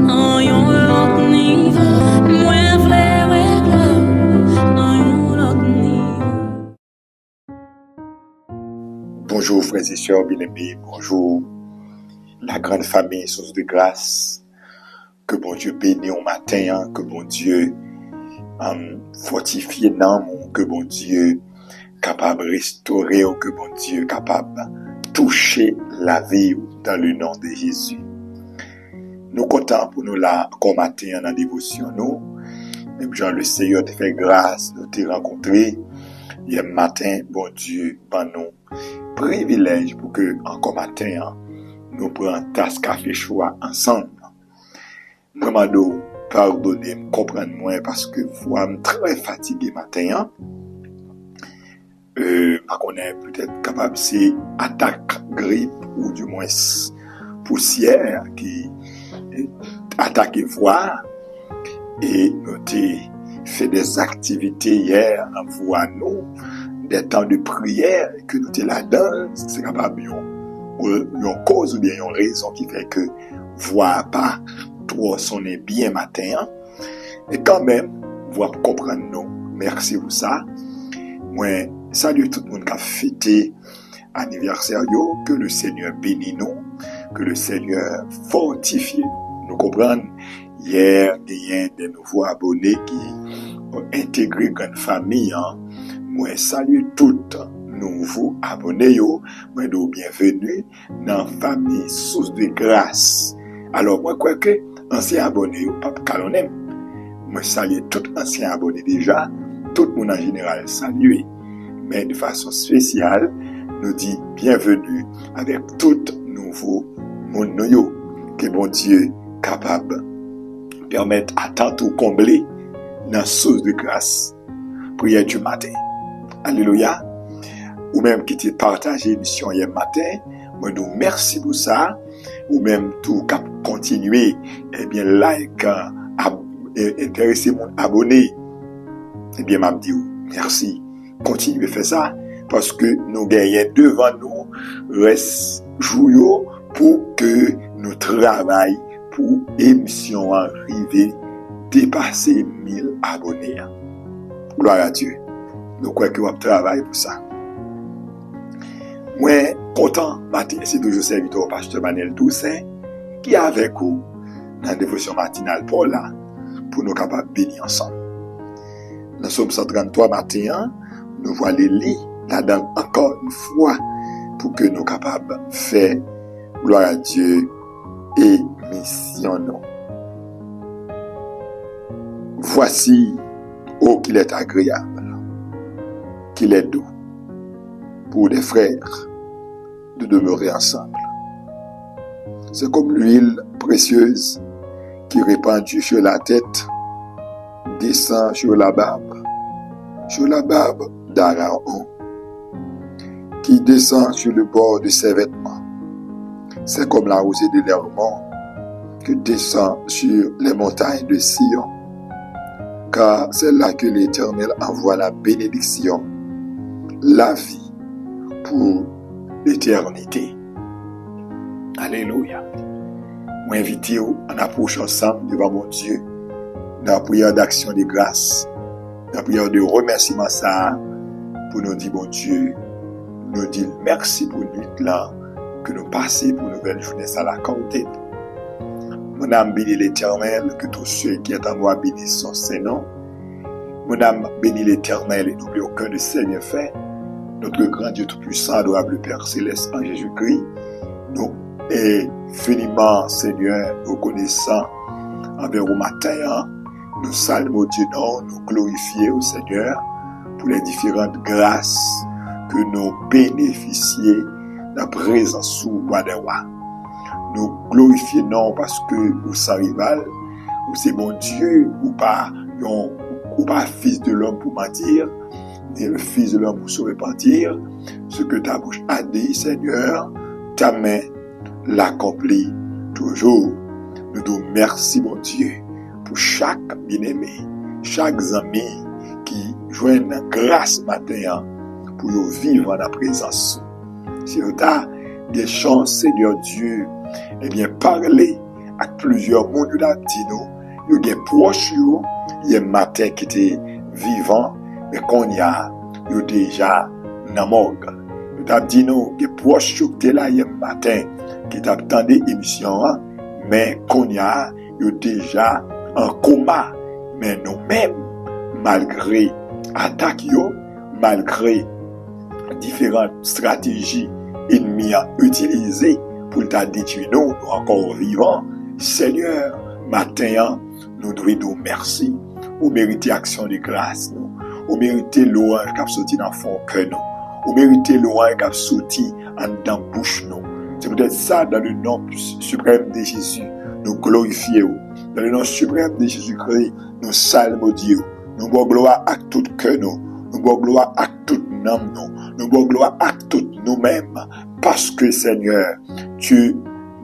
dans yon l'autre niveau. Moi vle wek dans yon l'autre niveau. Bonjour frères et sœurs bien-aimés, bonjour la grande famille source de grâce. Que bon Dieu bénisse au matin, que bon Dieu fortifie l'âme, que bon Dieu capable de restaurer, que bon Dieu capable de toucher la vie dans le nom de Jésus. Nous comptons pour nous là, comme matin en dévotion, nous, même Jean le Seigneur te fait grâce, nous te rencontrer hier matin, bon Dieu, par nous, privilège pour que encore matin, nous prenions tasse café choix ensemble. Moi, Mado, pardonnez-moi, comprenez-moi, parce que vous êtes très fatigué matin. On est peut-être capable de c'est attaque grippe ou du moins poussière qui attaque voix. Et nous avons fait des activités hier en voix nous, des temps de prière que nous étions là-dedans. C'est capable une cause ou bien une raison qui fait que voix pas trop sonner bien matin. Et quand même, vous comprendre nous. Merci pour ça. Moi, salut tout le monde qui a fêté anniversaire, que le Seigneur bénisse nous, que le Seigneur fortifie nous. Nous comprenons, hier, il y a des nouveaux abonnés qui ont intégré une famille. Moi, salut tout nouveaux abonnés, moi, bienvenue dans la famille source de grâce. Alors, moi, quoi que, ancien abonné, pas calonem. Moi, salue tout ancien abonné déjà, tout le monde en général salué. Mais de façon spéciale, nous dit bienvenue avec tout nouveau monde noyo. Que bon Dieu capable permettre à tantôt combler dans source de grâce. Prière du matin. Alléluia. Ou même qui t'ai partagé l'émission hier matin. Moi, nous merci pour ça. Ou même tout cap continuer, eh bien, like, intéresser mon abonné. Eh bien, m'a dit, merci. Continuez à faire ça. Parce que nous gagnons devant nous, reste jour pour que nous travaillions pour émission arriver, dépasser 1000 abonnés. Gloire à Dieu. Nous croyons que nous travaillons pour ça. Moi, content, matin, c'est toujours serviteur pasteur Manuel Toussaint, qui est avec vous dans la dévotion matinale pour là, pour nous capables de bénir ensemble. Dans Somme 133 matin, nous voyons les lits là-dedans encore une fois, pour que nous capables de faire gloire à Dieu et mission nous. Voici, oh, qu'il est agréable, qu'il est doux pour des frères de demeurer ensemble. C'est comme l'huile précieuse qui répandue sur la tête descend sur la barbe d'Aaron, qui descend sur le bord de ses vêtements. C'est comme la rosée de l'Hermon qui descend sur les montagnes de Sion, car c'est là que l'Éternel envoie la bénédiction, la vie pour l'éternité. Alléluia. Moi, invitez-vous en approche ensemble devant mon Dieu, dans la prière d'action de grâce, dans la prière de remerciement ça, pour nous dire, bon Dieu, nous dire merci pour nous là, que nous passons pour une nouvelle journée à la côté. Mon âme bénit l'Éternel, que tous ceux qui est en moi bénissent son Saint-Nom. Mon âme bénit l'Éternel et n'oublie aucun de ses bienfaits. Notre grand Dieu Tout-Puissant, adorable Père Céleste en Jésus-Christ, nous est infiniment, Seigneur, reconnaissant envers au matin. Nous saluons Dieu, nous glorifions au Seigneur pour les différentes grâces que nous bénéficions de la présence sous roi des rois. Nous glorifions parce que vous savez rival, ou c'est bon Dieu, ou pas fils de l'homme pour mentir, et le fils de l'homme pour se repentir. Ce que ta bouche a dit, Seigneur, ta main l'accomplit toujours. Nous disons merci, mon Dieu, pour chaque bien-aimé, chaque ami qui joignent grâce matin pour vivre en la présence. Si nous avons des chances, Seigneur Dieu, eh bien, parler ak plusieurs moun yo tap di nou, yo gen proche yo, yè matin qui était vivant, mais qu'on y a, yo déjà nan morgue. Yo tap di nou, gen proche yo qui était là yè matin, qui tap tande émission, mais qu'on y a, yo déjà en coma. Mais nous-mêmes, malgré attaque yo, malgré différentes stratégies ennemies à utiliser pour t'a détruire nous encore vivants, Seigneur, matin, nous devons dire merci. Ou mériter action de grâce, nous. Ou mériter louange qui a sorti dans le fond cœur, nous. Ou mériter louange qui a sorti en dans bouche, nous. C'est peut-être ça, dans le nom suprême de Jésus, nous glorifions. Dans le nom suprême de Jésus-Christ, nous salmodions. Nous bon gloire à tout cœur, nous. Nous bon gloire à toute âme, nous. Nous bon gloire à tout nous-mêmes. Parce que, Seigneur, tu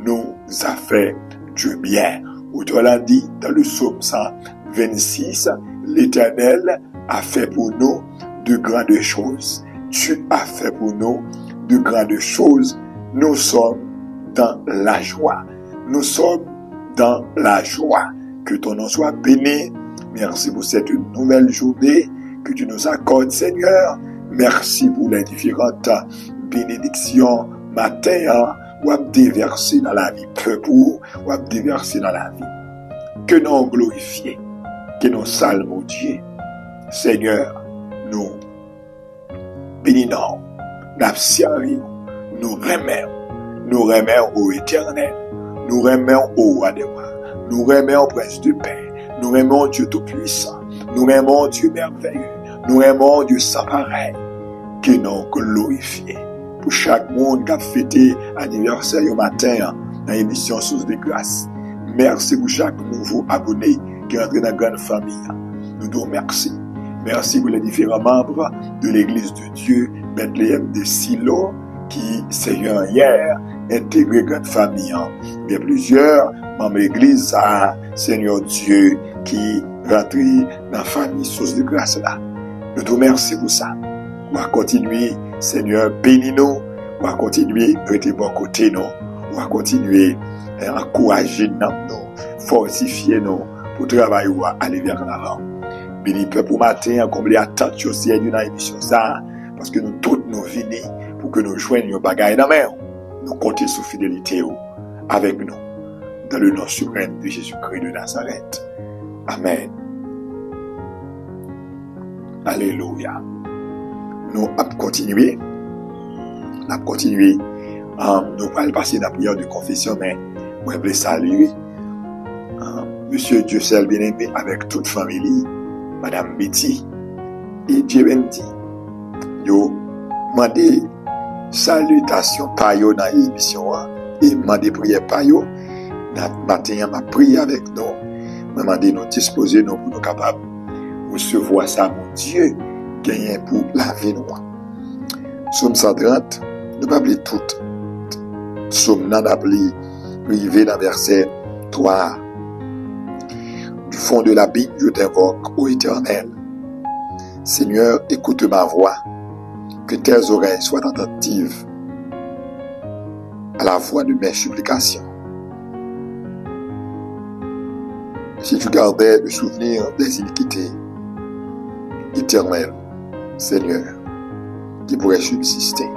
nous as fait du bien. Ou tu l'as dit dans le psaume 126, l'Éternel a fait pour nous de grandes choses. Tu as fait pour nous de grandes choses. Nous sommes dans la joie. Nous sommes dans la joie. Que ton nom soit béni. Merci pour cette nouvelle journée que tu nous accordes, Seigneur. Merci pour les différentes bénédictions matin ou à déverser dans la vie peuple ou à déverser dans la vie. Que nous glorifions, que nous salmodions. Seigneur, nous bénissons, nous servons, nous remercions au Éternel, nous remercions au roi des rois, nous remercions au prince de paix, nous remercions Dieu tout-puissant, nous remercions Dieu merveilleux, nous remercions Dieu sans pareil, que nous glorifions. Pour chaque monde qui a fêté anniversaire au matin dans l'émission Source de Grâce. Merci pour chaque nouveau abonné qui est entré dans la grande famille. Nous disons merci. Merci pour les différents membres de l'Église de Dieu, Bethléem de Silo, qui, Seigneur, hier, intégré la grande famille. Il y a plusieurs membres de l'Église, Seigneur Dieu, qui rentrent dans la famille Source de Grâce là. Nous disons merci pour ça. On va continuer, Seigneur, bénis-nous. On va continuer, rester bon côté, nous. On va continuer, encourager nous, fortifier nous, pour travailler ou aller vers l'avant. Bénis peuple pour matin, comme les attentes aussi dans l'émission ça, parce que nous tous nous venons pour que nous joignions bagaille dans la main. Nous comptons sur fidélité avec nous. Dans le nom suprême de Jésus-Christ de Nazareth. Amen. Alléluia. Nous allons continuer. Nous allons continuer. Nous allons passer dans la prière de confession, mais moi, je veux saluer Monsieur Dieu seul bien-aimé avec toute famille, Madame Betty et Djebendi. Yo demandé salutation par yo dans l'émission et demandé prière par yo. Matin, m'a prié avec nous. M'a demandé nous disposer nous pour nous capables recevoir ça, mon Dieu, gagner pour la vie nous. Somme 130, nous pas oublier tout. Somme nan appelé privé dans verset 3. Du fond de la Bible, je t'invoque, ô Éternel. Seigneur, écoute ma voix, que tes oreilles soient attentives à la voix de mes supplications. Si tu gardais le souvenir des iniquités, Éternel, Seigneur, qui pourrait subsister.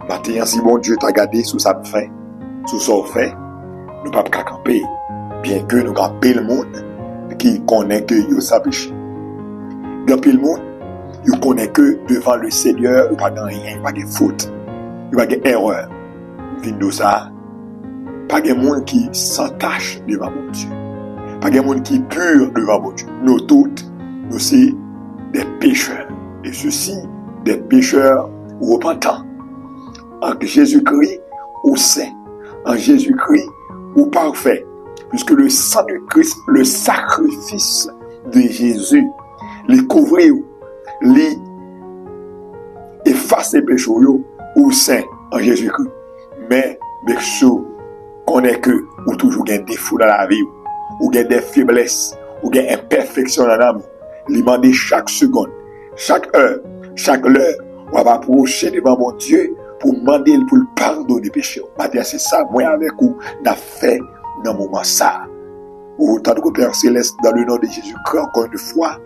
Maintenant, si mon Dieu t'a gardé sous sa fin, sous son fait, nous ne pouvons pas camper, bien que nous camper le monde qui connaît que yo sa péché. Camper le monde, il connaît que devant le Seigneur, il n'y a pas rien, il n'y a pas de faute, il n'y a pas d'erreur. Vin de ça, pas de monde qui s'entache devant mon Dieu. Pas de monde qui est pur devant mon Dieu. Nous toutes, nous sommes des pécheurs. Et ceux-ci, des pécheurs repentants. En Jésus-Christ, ou saint. En Jésus-Christ, ou parfait. Puisque le sang de Christ, le sacrifice de Jésus, les couvrir, les effacer les péchés, ou saint en Jésus-Christ. Mais, les choses, qu'on est que, ou toujours des défauts dans la vie, ou des faiblesses, ou des imperfections dans l'âme, lui demander chaque seconde, chaque heure, chaque l'heure, on va approcher devant mon Dieu pour demander pour le pardon des péchés. Maintenant, c'est ça, moi avec vous, n'a fait dans le moment ça. Autant que Père Céleste, dans le nom de Jésus-Christ, encore une fois,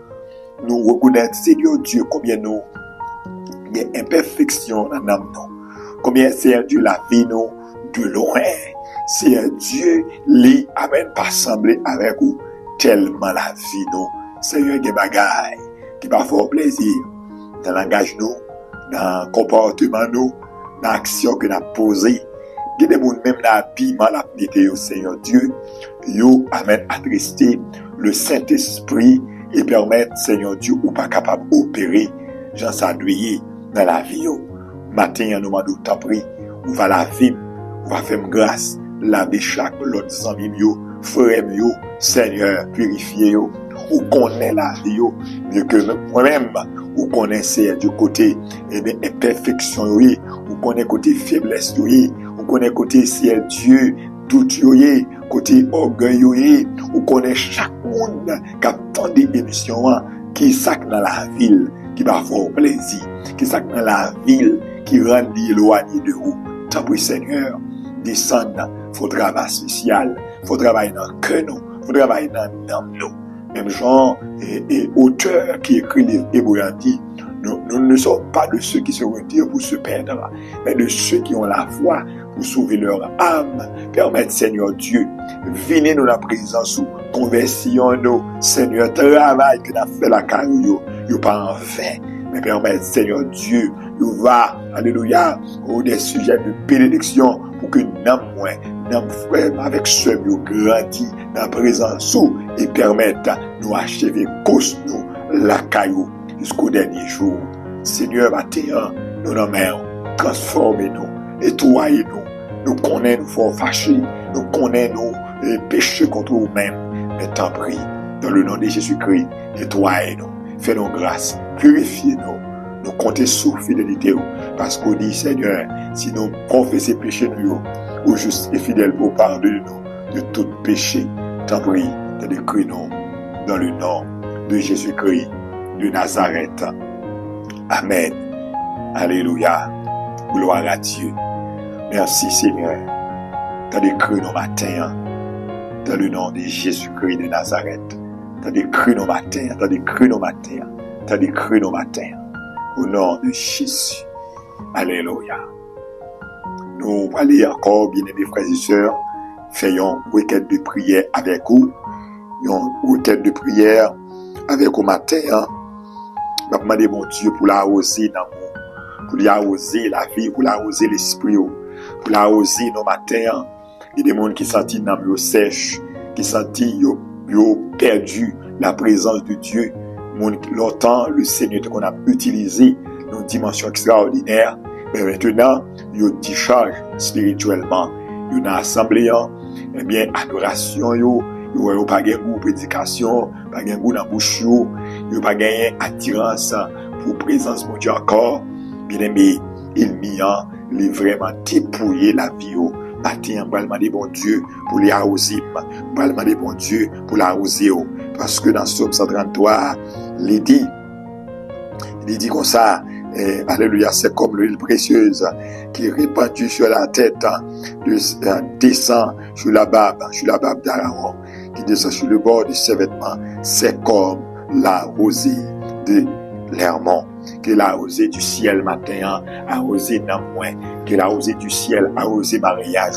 nous reconnaissons, Seigneur Dieu, combien nous, il y a imperfection dans l'âme, combien Seigneur Dieu la vie nous de loin. Seigneur Dieu, lui, amène pas sembler avec vous, tellement la vie nous, Seigneur, il y a des bagailles qui va faire plaisir dans le langage nous, dans le comportement nous, dans l'action que nous avons posée. Il y a des gens même dans l'habillement, la météo, Seigneur Dieu, yo amène attrister le Saint-Esprit et permettre, Seigneur Dieu, ou pas capable d'opérer, Jean Sadouye, dans la vie. Matin, nous demandons tant pris, ou va la vie, ou va faire grâce, laver chaque l'autre ami, frère, Seigneur, purifier, ou connaît la vie, mieux que moi-même, ou connaissez du côté imperfection, ou connaît côté faiblesse, ou connaît côté ciel Dieu, tout côté orgueil, ou connaît chaque monde qui attend des émissions, qui sac dans la ville, qui va faire plaisir, qui sac dans la ville, qui rend éloigné de vous. Tant pis Seigneur, descendre, faut travail spécial, faut travailler dans le cœur, faut travailler dans nous. Même Jean et auteur qui écrit les Hébreux dit, nous ne sommes pas de ceux qui se retirent pour se perdre, mais de ceux qui ont la foi pour sauver leur âme. Permettre, Seigneur Dieu, venez nous la présence ou conversion-nous, Seigneur, travail que nous avons fait la carrière, nous pas en vain. Mais permettre, Seigneur Dieu, nous va, alléluia, au des sujets de bénédiction pour que nous frères avec ceux qui ont grandi dans la présence et permettre nous achever cause nous la caillou jusqu'au dernier jour. Seigneur, matin, nous nous mettons, transformez-nous, nettoyez-nous, nous connaissons, nous faisons fâcher, nous connaissons nos péchés contre nous-mêmes. Mais tant pis, dans le nom de Jésus-Christ, nettoyez-nous, fais-nous grâce, purifiez-nous. Nous comptons sur fidélité, parce qu'on dit, Seigneur, si nous confessons péché, nous, ou juste et fidèle pour pardonner nous de tout péché. T'en prie, te décris-nous dans le nom de Jésus-Christ de Nazareth. Amen. Alléluia. Gloire à Dieu. Merci Seigneur. T'as décris-nous matin dans le nom de Jésus-Christ de Nazareth. T'as décris-nous matin. T'as décris-nous matin. T'as décris-nous matin. Au nom de Jésus. Alléluia. Nous allons encore, bien-aimés frères et sœurs, faire une requête de prière avec vous. Une requête de prière avec vous matin. Je vais demander mon Dieu pour l'arroser dans nous, pour l'arroser la vie, pour l'arroser l'esprit, pour l'arroser nos matins. Il y a des gens qui sentent dans eux sèche, qui sentent perdu la présence de Dieu. Longtemps, le Seigneur qu'on a utilisé dans une dimension extraordinaire. Mais maintenant, il y a une charge spirituellement. Il y a une assemblée, eh bien, adoration, il n'y a pas de prédication, pas de goût dans la bouche, il n'y a pas de attirance pour présence de Dieu encore. Bien aimé, il est vraiment dépouillé la vie. Matin, on va demander bon Dieu pour les arroser. On va demander bon Dieu pour l'arroser. Parce que dans Somme 133, il dit comme ça, alléluia, c'est comme l'huile précieuse qui est répandue sur la tête, descend sur la barbe d'Aaron, qui descend sur le bord de ses vêtements. C'est comme la rosée de l'Hermon, que la rosée du ciel matin, arrosée dans moins, que la rosée du ciel arrosée mariage,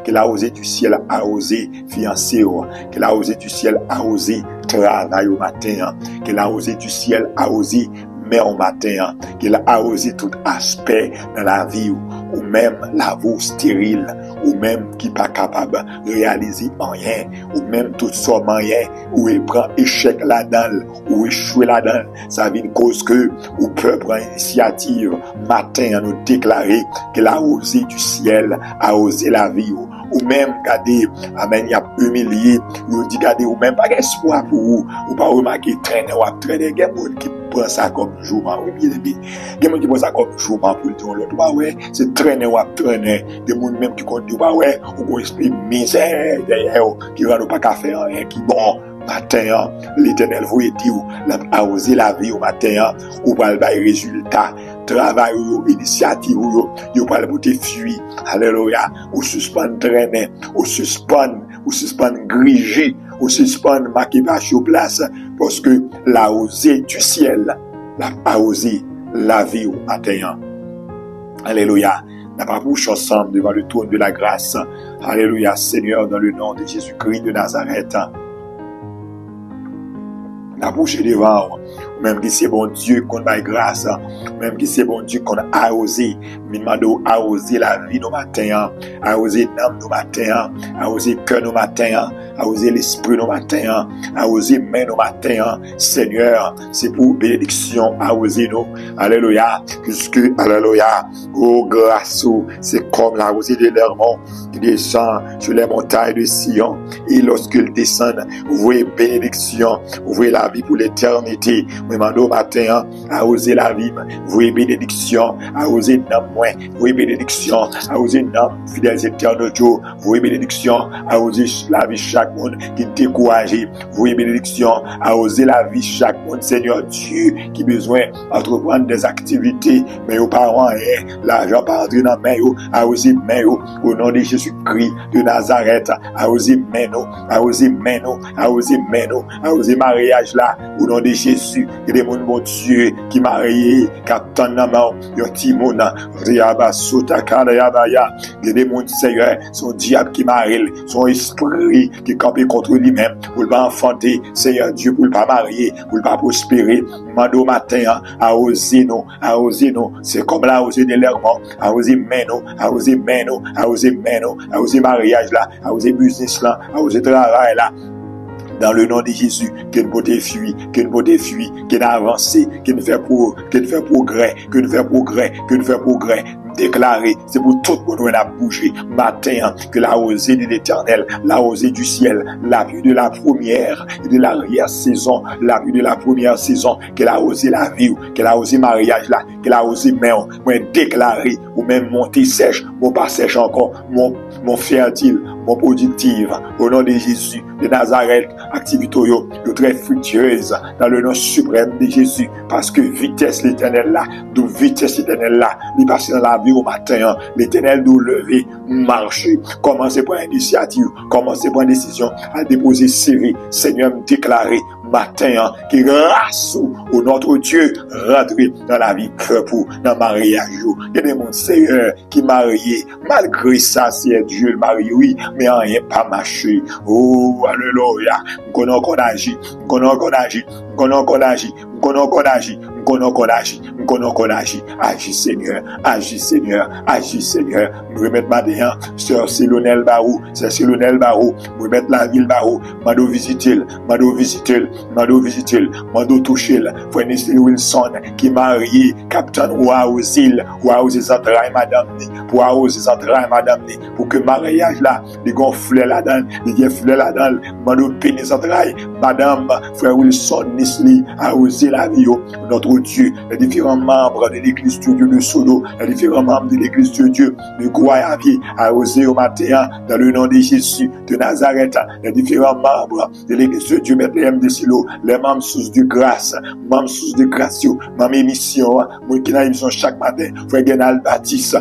que la rosée du ciel arrosée fiancé, que la rosée du ciel arrosée travail au matin, que la rosée du ciel arrosée mais au matin, qu'il a arrosé tout aspect dans la vie, ou même la voix stérile, ou même qui pas capable de réaliser rien, ou même tout ça rien, ou il prend échec là-dedans, ou échoué là-dedans, ça vient cause que, ou peut prendre initiative, matin, à nous déclarer qu'il a arrosé du ciel, arrosé la vie, ou même, regardez, amen, il y a humilié, ou dit, regardez, ou même pas d'espoir pour vous, ou pas remarquer, traîner, ou traîner, il y a des gens qui prennent ça comme journal, oui, bien aimé, il y a des gens qui prennent ça comme journal pour le dire, l'autre, bah ouais, c'est traîner, ou traîner, des gens même qui comptent, bah ouais, ou esprit misère, derrière, qui rendent pas qu'à faire rien, qui bon, matin, l'Éternel vous dit, ou arroser la vie au matin, ou va le résultat, travail ou initiative ou pas pour te fuir. Alléluia. Ou suspendre traîner, ou suspendre griger, ou suspendre marquer pas sur place parce que la osée du ciel, la pas osé la vie au matin. Alléluia. N'a pas bouche ensemble devant le trône de la grâce. Alléluia, Seigneur, dans le nom de Jésus-Christ de Nazareth. La bouche devant, même qui c'est bon Dieu qu'on a grâce, même qui c'est bon Dieu qu'on a osé, Mimado a osé la vie nos matins, a osé l'âme nos matins, a osé cœur nos matins, a osé l'esprit nos matins, a osé main nos matins. Seigneur, c'est pour bénédiction, a osé nous. Alléluia, puisque, alléluia, oh grâce, c'est comme la rosée de l'Hermon qui descend sur les montagnes de Sion, et lorsqu'il descend, vous voyez bénédiction, vous voyez la vie pour l'éternité. Memando matin, a osé la vie, vous voyez bénédiction, a osé nom moins, vous voyez bénédiction, a osé nom fidèles éternels Dieu, vous voyez bénédiction, a osé la vie chaque monde qui est découragé, vous voyez bénédiction, a osé la vie chaque monde, Seigneur Dieu, qui a besoin d'entreprendre des activités, mais aux parents, l'argent pas entrer dans main, a osé main, au nom de Jésus-Christ de Nazareth, a osé main, a osé main, a osé main, a osé mariage là, au nom de Jésus, il y a des gens, mon Dieu, qui marié, Captain Nama, Yotimon, Riaba, Sotakada, Yabaya, il y a des gens, Seigneur, son diable qui marie, son esprit qui campe contre lui-même, pour ne pas enfanter, Seigneur Dieu, pour ne pas marier, pour ne pas prospérer, Mando matin, a osé nous, c'est comme la osé de l'Hermon, a osé meno, a osé meno, a osé meno, a osé mariage là, a osé business là, a osé travail là. Dans le nom de Jésus, qu'une beauté fuit, qu'une avancée, qu'une fait progrès, déclaré, c'est pour tout le monde à bouger, matin, que la osée de l'éternel, la osée du ciel, la vue de la première et de l'arrière-saison, la vue de la première saison, qu'elle a osé la vie, qu'elle a osé mariage là, qu'elle a osé même, déclaré, ou même monter sèche, mon pas sèche encore, mon fertile, mon productive, au nom de Jésus, de Nazareth, activité yo très fructueuse, dans le nom suprême de Jésus, parce que vitesse l'éternel là, d'où vitesse l'éternel là, il passe dans la vie au matin, l'éternel nous lever, marcher, commencer par initiative, commencer par décision, à déposer CV, Seigneur me déclarer, matin, qui grâce au notre Dieu, rentrer dans la vie pour dans mariage. Il y a des gens, Seigneur, qui mariés, malgré ça, c'est Dieu le mari, oui, mais rien pas marché. Oh, alléluia. Qu'on encore agit. Agis Seigneur, me remettre ma déhan, sœur Célonel Barou, me remettre la ville Barou, mando visiter, mando toucher, frère Nestlé Wilson, qui marié, Captain Ouaouzil, entrailles madame, pour que mariage là, les gonflets là-dedans, mando pénis entrailles, madame, frère Wilson, Nestlé, a osé la vie, notre Dieu, les différents membres de l'église de Dieu de Sodo, les différents membres de l'église de Dieu de Gouayavier, a osé au matin, dans le nom de Jésus de Nazareth, les différents membres de l'église de Dieu, Bethléem de Silo, les membres sous de grâce, membres émission, moi qui n'a émission chaque matin, frère Genal Baptiste,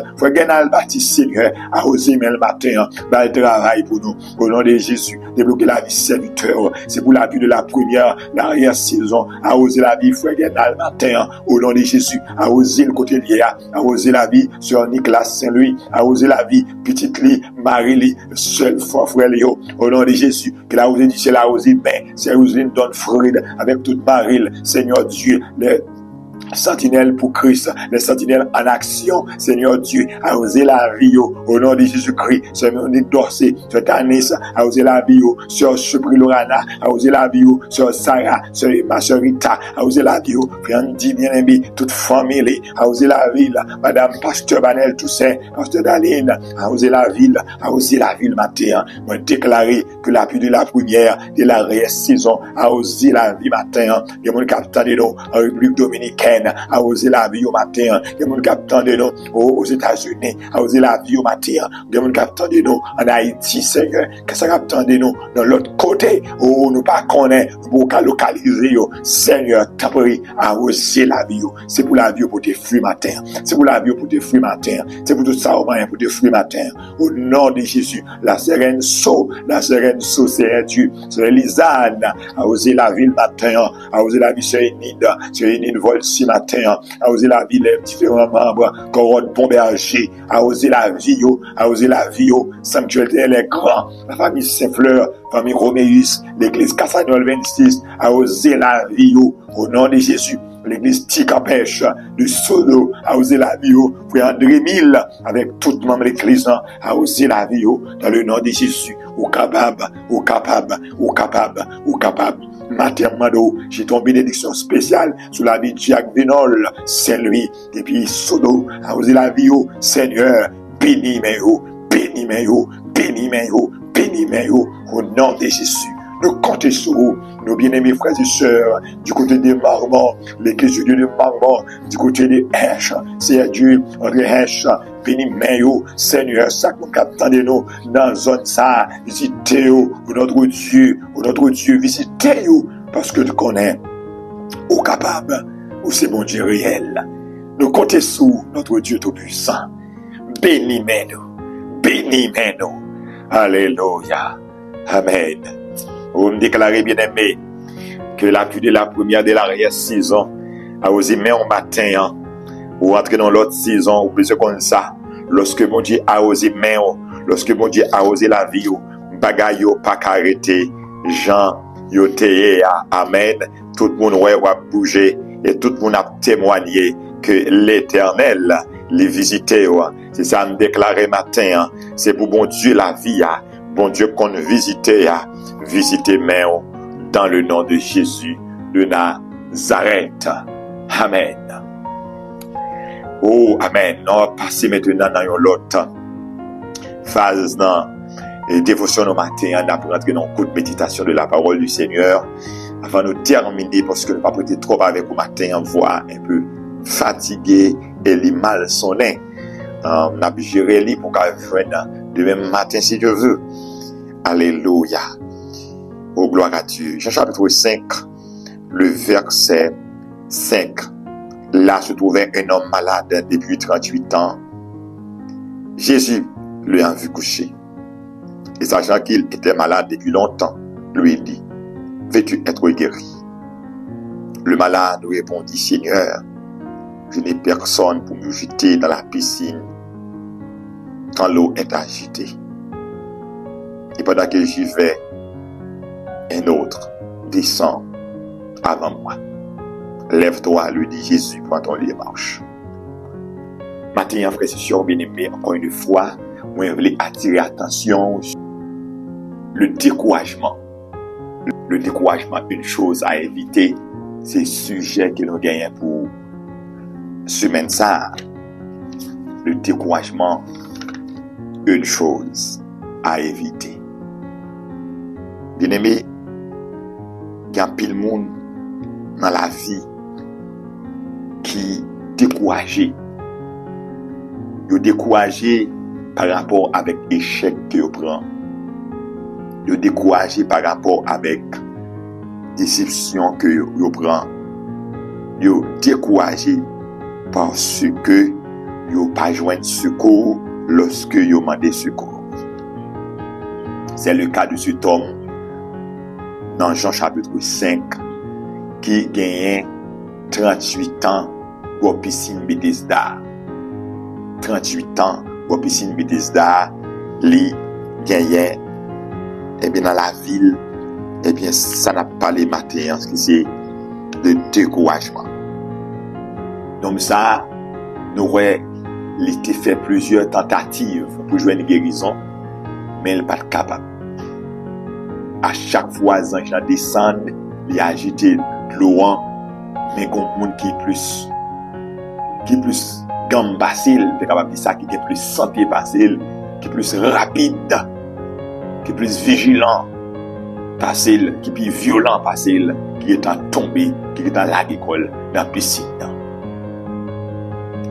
Seigneur, a osé mais le matin, le travail pour nous, au nom de Jésus, débloquer la vie serviteur, c'est pour la vie de la première, l'arrière-saison, a osé la vie, frère Genal matin, au nom de Jésus, a osé le côté lié, a osé la vie sur Nicolas Saint-Louis, a osé la vie, petite Lee, Marie-Lee, seul frère Léo, au nom de Jésus, qu'il a osé dire, c'est la osé, mais c'est osé donne Freud, avec toute Marie, Seigneur Dieu, les sentinelles pour Christ, les sentinelles en action, Seigneur Dieu, a osé la vie au nom de Jésus-Christ, c'est Monique Dorsey, sur Canis, a osé la vie sur Supri Lorana, a osé la vie sur Sarah, sur ma soeur Rita, a osé la vie Frandi bien-aimé, toute famille, a osé la ville, Madame Pasteur Banel Toussaint, Pasteur Daline, a osé la ville matin, moi déclaré que la pluie de la première, de la saison, a osé la vie matin, il y a mon capitaine de nous, en République Dominicaine, a osé la vie au matin, il y a mon capitaine de nous aux États-Unis, a osé la vie au matin, il y a mon capitaine de nous en Haïti, Seigneur, que ça capitaine de nous dans l'autre côté côté, où nous pas connaître, pour localiser, Seigneur, t'as pris arroser la vie, c'est pour la vie pour tes fruits matin, c'est pour la vie pour tes fruits matin, c'est pour tout ça au moins pour tes fruits matin, au nom de Jésus, la sereine saut, c'est Dieu, c'est Lisane, arroser la ville matin, arroser la vie sur Enid vol si matin, arroser la vie les différents membres, Coronne Pomberger, arroser la vie, sanctuaire les grands, la famille Saint-Fleur, famille Roméus, l'église Cassagnol 26, arroser la vie au nom de Jésus. L'église Ticapèche de Sodo a osé la vie, frère André Mille, avec tout le monde de l'église, a osé la vie, dans le nom de Jésus, au capable. Matermado, j'ai ton bénédiction spéciale sur la vie de Jacques Vinol, Saint-Louis, et puis Sodo a osé la vie, Seigneur, bénis mes au nom de Jésus. Nous comptons sur vous, nos bien-aimés frères et sœurs, du côté des Marmons, l'église de Dieu de Marmons, du côté des Hèches, c'est Dieu, André Hèches, bénis Mayo, Seigneur, ça qu'on attendez nous dans la zone ça, visitez-vous, notre Dieu, visitez-vous, parce que tu connais, au capable, ou c'est mon Dieu réel. Nous comptons sur notre Dieu tout-puissant. Bénis-nous. Alléluia. Amen. Vous me déclarez, bien-aimé, que la pluie de la première de l'arrière-saison a osé mettre en matin, ou entrer dans l'autre saison, ou plus comme ça, lorsque mon Dieu a osé mettre, lorsque mon Dieu a osé la vie, bagaille pas arrêter, Jean, yoté, amen, tout le monde va bouger, et tout le monde a témoigné que l'Éternel les visiter. C'est ça me déclarer matin, c'est pour bon Dieu la vie, bon Dieu qu'on visiter mais dans le nom de Jésus de Nazareth. Amen. Oh, amen. On va passer maintenant dans l'autre phase dans la dévotion au matin, on apprend dans le coup de méditation de la parole du Seigneur. Avant de terminer, parce que ne pas prêter trop avec au matin, on voit un peu fatigué et les mal sonné. On a géré les pour qu'elle vienne demain matin si Dieu veut. Alléluia. Oh, gloire à Dieu. Jean chapitre 5, le verset 5. Là se trouvait un homme malade depuis 38 ans. Jésus lui a vu coucher. Et sachant qu'il était malade depuis longtemps, lui dit, veux-tu être guéri? Le malade lui répondit, Seigneur, je n'ai personne pour me jeter dans la piscine quand l'eau est agitée. Et pendant que j'y vais, un autre descend avant moi. Lève-toi, lui dit Jésus, prends ton lit et marche. Matin, frère, c'est sûr, bien-aimé, encore une fois, moi, je voulais attirer l'attention sur le découragement. Le découragement, une chose à éviter, c'est le sujet que l'on gagne pour semaine ça. Le découragement, une chose à éviter. Bien-aimé, il y a pile monde dans la vie qui découragé. Ils découragé par rapport avec l'échec que vous prenez. Ils découragé par rapport avec déception que vous prenez. Ils découragé parce que vous pas joint secours lorsque vous demandez secours. C'est le cas de cet homme dans Jean chapitre 5 qui gagne 38 ans pour piscine Bethesda. 38 ans pour piscine Bethesda, lui gagne et bien dans la ville, et bien ça n'a pas les matins, parce que c'est le découragement. Donc ça, nous aurait été fait plusieurs tentatives pour jouer une guérison, mais il n'est pas capable. À chaque fois, les anges descendent, ils agitent de l'eau, mais comme monde qui est plus gamme facile, t'es capable de dire ça, qui est plus santé facile, qui est plus rapide, qui est plus vigilant facile, qui est plus violent facile, qui est en tombé, qui est en l'école, dans la piscine.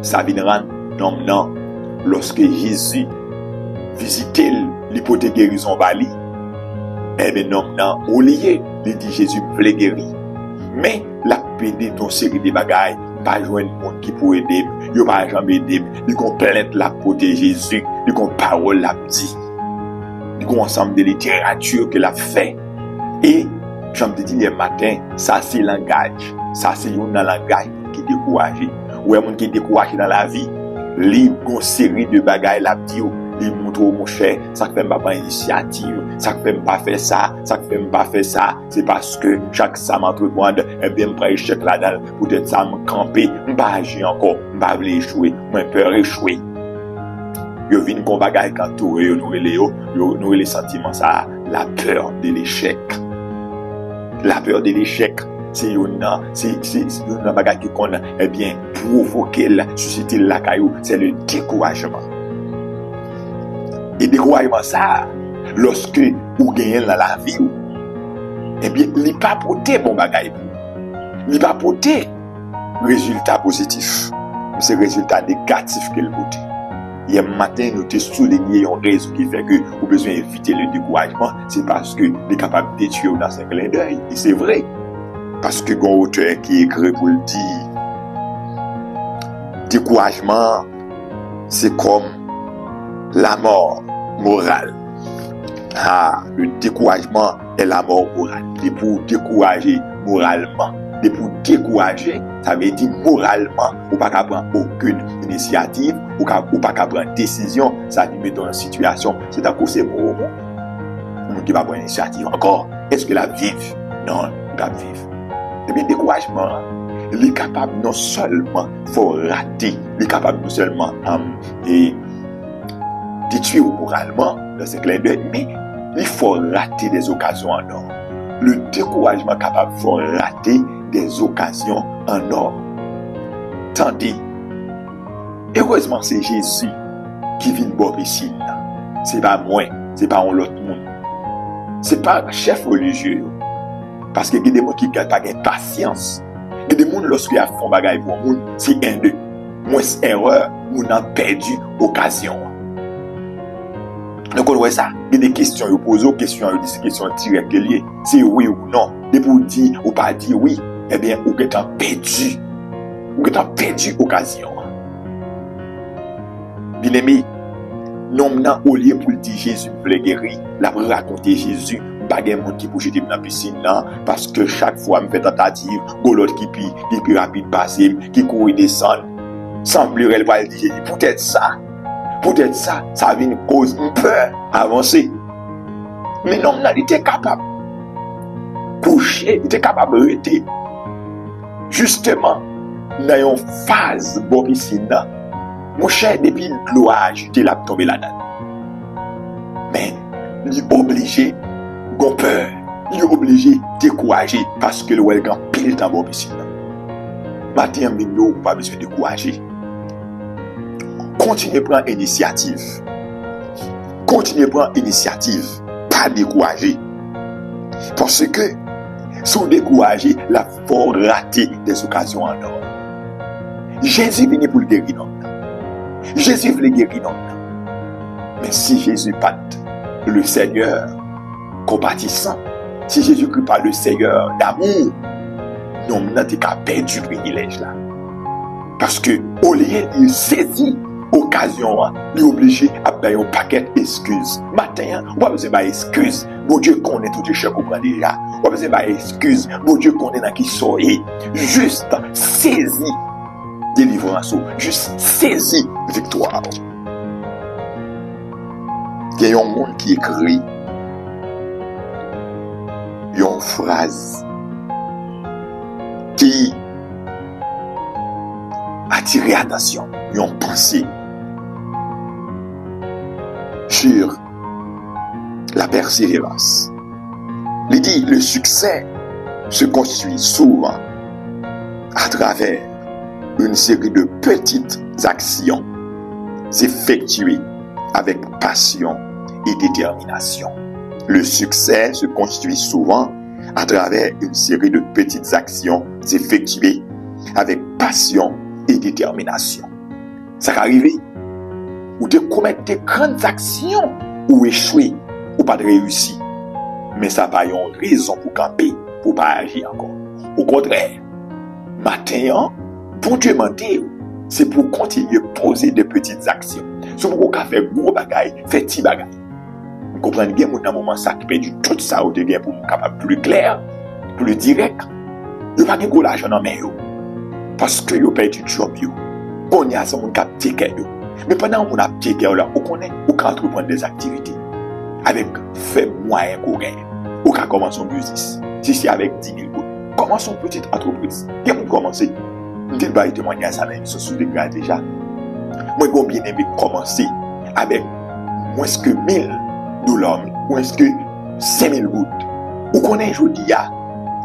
Ça viendra non, lorsque Jésus visitait l'hypothèque guérison Bali, Eh bien, non, non, au lieu, il dit Jésus me guérir. Mais, la pédé ton série de bagailles, pas joindre monde qui peut aider, yo pas jamais aider, il complète la côté Jésus, il qu'on parole la dit. Il qu'on ensemble de littérature que l'a fait. Et, j'en te dis le matin, ça c'est langage. Ça c'est un langage qui décourage. Ou un monde qui décourage dans la vie, li gon série de bagailles la dit, li montre mon cher, ça fait pas initiative, ça fait pas faire ça, ça fait pas faire ça, c'est parce que chaque ça m'entreprendre, eh bien me prend échec là-dedans, peut-être ça me camper, m'pas agir encore, m'pas vle échouer, moi peur échouer. Yo vinn kon bagaille quand tout nous les sentiments ça, la peur de l'échec. La peur de l'échec, c'est une bagaille qui qu'on eh bien provoquer susciter la caillou, c'est le découragement. Et découragement ça, lorsque vous gagnez dans la vie, eh bien, il n'est pas porté bon bagaille. Il n'est pas porté résultat positif. C'est résultat négatif qu'il porte. Hier matin, nous avons souligné un raison qui fait que vous avez besoin d'éviter le découragement. C'est parce que vous êtes capable de tuer dans un clin d'œil. Et c'est vrai. Parce que un auteur qui écrit pour le dire, découragement, c'est comme la mort morale. Ah, le découragement est la mort morale. Et pour décourager moralement, et pour décourager, ça veut dire moralement, ou pas qu'à prendre aucune initiative, ou pas qu'à prendre décision, ça dit mettre dans une situation, c'est à cause c'est pour vous. Vous qui va prendre initiative encore. Est-ce que la vive? Non, pas vivre. Eh bien, découragement, il est capable non seulement faut rater, il est capable non seulement détruire moralement dans ce clin d'œil, mais il faut rater des occasions en or. Le découragement capable faut rater des occasions en or. Tandis, heureusement c'est Jésus qui vient de ici. C'est pas moi, c'est pas un autre monde. C'est pas un chef religieux. Parce que il y a des gens qui n'ont pas de patience. Il y a des gens lorsqu'ils font bagaille pour monde, c'est un d'eux. Moins erreur, on a perdu occasion. Donc on voit ça. Il y a des questions, ils posent des questions, ils disent des questions directes liées. C'est oui ou non. Et pour dire ou pas dire oui, eh bien, vous avez perdu. Vous avez perdu occasion. Bien aimé, non, au lieu pour dire Jésus me guérir, la pour raconter Jésus, pas de monde qui peut jeter dans la piscine parce que chaque fois me fait tentative, l'autre qui plus rapide passer, qui court et descend. Semblerait elle va dire Jésus, peut-être ça, ça vient cause une peur avancer. Mais non, il était capable coucher, il était capable de rester. Justement, dans une phase de piscine, mon cher, depuis l'eau a agité, il a tombé là-dedans. Mais, il est obligé, il a peur, il est obligé de décourager parce que l'eau est pile dans la piscine. Matin, nous n'avons pas besoin de décourager. Continuez à prendre initiative. Continuez à prendre initiative. Pas décourager. Parce que, si vous découragez, la faut rater des occasions en or. Jésus venu pour le guérir. Jésus voulait guérir. Mais si Jésus pas le Seigneur compatissant, si Jésus ne pas le Seigneur d'amour, nous n'avons pas perdu le privilège là. Parce que, au lieu de saisir l'occasion, il est obligé à faire un paquet d'excuses. Matin, on va besoin d'excuses. Bon Dieu connaît tout le chèque qu'on prend déjà. On va besoin d'excuses. Bon Dieu connaît dans qui soyez. Juste saisir délivrance, juste saisir victoire. Il y a un monde qui écrit une phrase qui attire l'attention, une pensée sur la persévérance. Il dit, le succès se construit souvent à travers une série de petites actions effectuées avec passion et détermination. Le succès se construit souvent à travers une série de petites actions effectuées avec passion et détermination. Ça va arriver ou de commettre des grandes actions ou échouer ou pas de réussir. Mais ça pas une raison pour camper, pour pas agir encore. Au contraire, matin, bon Dieu m'a dit, c'est pour continuer à poser des petites actions. Si vous pouvez faire gros bagaille, faire petit bagaille. Vous comprenez bien, dans un moment, ça qui perdu tout ça, au début, pour être capable plus clair, plus direct. Vous n'avez pas de l'argent dans mes mains. Parce que vous perdu du job. On y a ce monde qui a tiré. Mais pendant qu'on a tiré, on connaît, on peut entreprendre des activités. Avec fait moyen qu'on gagne. On peut commencer un business. Si c'est avec 10 000 euros. Commence une petite entreprise. Et on commence. Je ne vais pas témoigner à ça, mais je suis déjà. Moi, j'ai bien aimé commencer avec moins que 1 000 $, moins que 5 000 gouttes. Vous connaissez, je dis,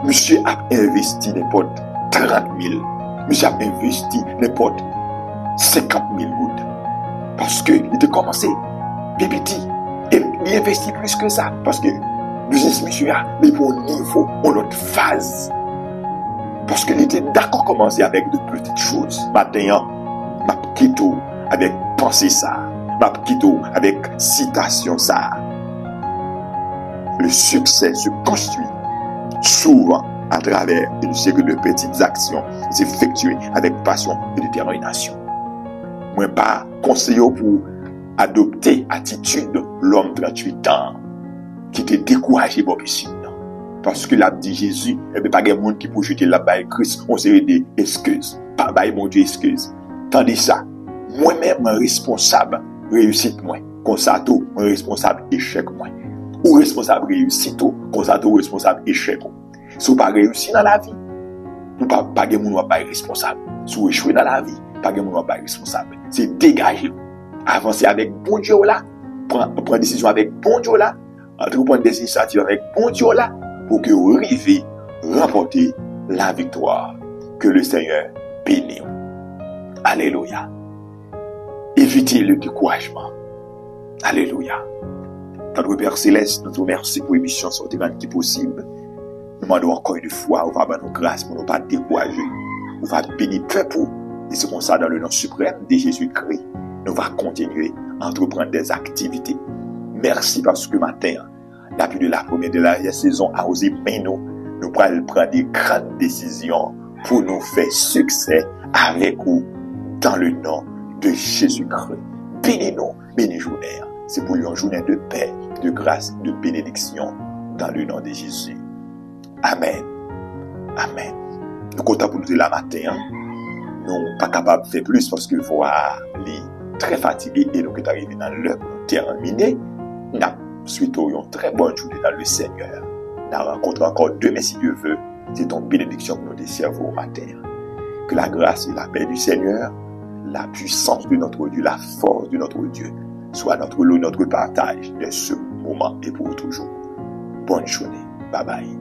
monsieur a investi n'importe 30 000. Monsieur a investi n'importe 50 000 gouttes. Parce qu'il a commencé, petit. Et il investit plus que ça. Parce que le business monsieur a mis pour un niveau, une autre phase. Parce qu'il était d'accord commencer avec de petites choses. Maintenant, ma petite avec penser ça. Ma petite avec citation ça. Le succès se construit souvent à travers une série de petites actions effectuées avec passion et détermination. Moi, pas conseiller pour adopter attitude l'homme de 38 ans qui était découragé pour piscine. Parce que l'a dit Jésus, il n'y a pas de monde qui peut jeter là-bas Christ, on s'est des excuses. Pas bah, mon Dieu, excuse. Tandis ça, moi-même, responsable réussite moi. Comme ça, tout, responsable échec moi. Ou responsable réussite tout, comme ça, tout, responsable échec. Si vous pas réussi dans la vie, vous pas de monde pas responsable. Si vous échouez dans la vie, pas de monde pas responsable. C'est dégager. Avancer avec bon Dieu là, prendre décision avec bon Dieu là, entreprendre des initiatives avec bon Dieu là, pour que vous arriviez à remporter la victoire. Que le Seigneur bénisse. Alléluia. Évitez le découragement. Alléluia. Notre Père Céleste, nous te remercions pour l'émission sortie qui possible. Nous demandons encore une fois, on va avoir nos grâces pour ne pas décourager. On va bénir peuple. Et c'est comme ça, dans le nom suprême de Jésus-Christ, nous allons continuer à entreprendre des activités. Merci parce que matin, depuis de la première de la saison, à osé nous allons prendre des grandes décisions pour nous faire succès avec vous dans le nom de Jésus-Christ. Bénis-nous, bénis-journée. C'est pour une journée de paix, de grâce, de bénédiction dans le nom de Jésus. Amen. Amen. Nous comptons pour nous la matin. Nous ne sommes pas capables de faire plus parce que voir les très fatigués et nous sommes arrivés dans l'heure pour nous terminer. Nous souhaitons une très bonne journée dans le Seigneur. Nous rencontrons encore demain si Dieu veut. C'est ton bénédiction que nous desservons au matin. Que la grâce et la paix du Seigneur, la puissance de notre Dieu, la force de notre Dieu, soit notre lot, notre partage de ce moment et pour toujours. Bonne journée. Bye bye.